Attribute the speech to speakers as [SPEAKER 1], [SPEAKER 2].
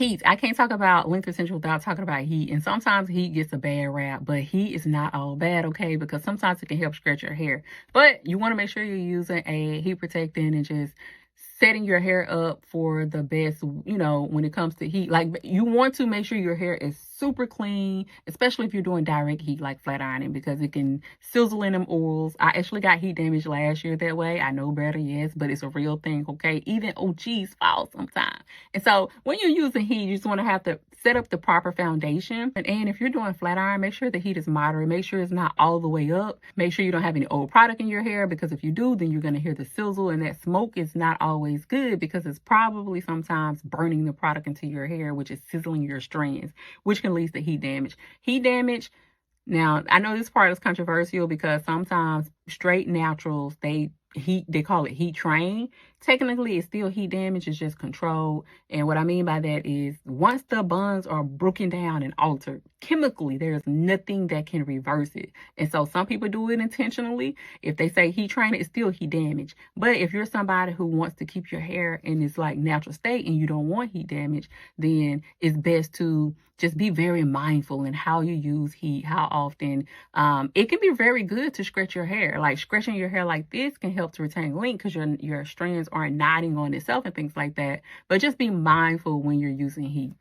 [SPEAKER 1] Heat. I can't talk about length retention without talking about heat. And sometimes heat gets a bad rap, but heat is not all bad, okay? Because sometimes it can help stretch your hair. But you want to make sure you're using a heat protectant and just setting your hair up for the best, when it comes to heat. Like, you want to make sure your hair is super clean, especially if you're doing direct heat like flat ironing, because it can sizzle in them oils. I actually got heat damage last year that way. I know better, yes, but it's a real thing, okay? Even OGs fall sometimes. And so when you're using heat, you just want to have to set up the proper foundation. And if you're doing flat iron, make sure the heat is moderate. Make sure it's not all the way up. Make sure you don't have any old product in your hair, because if you do, then you're going to hear the sizzle, and that smoke is not always good because it's probably sometimes burning the product into your hair, which is sizzling your strands, which can lead to heat damage. Heat damage. Now, I know this part is controversial because sometimes straight naturals, they call it heat train. Technically, it's still heat damage, it's just controlled. And what I mean by that is once the bonds are broken down and altered chemically, there's nothing that can reverse it. And so some people do it intentionally. If they say heat train, it's still heat damage. But if you're somebody who wants to keep your hair in its like natural state and you don't want heat damage, then it's best to just be very mindful in how you use heat, how often. It can be very good to stretch your hair. Like stretching your hair like this can help to retain length because your strands aren't knotting on itself and things like that. But just be mindful when you're using heat.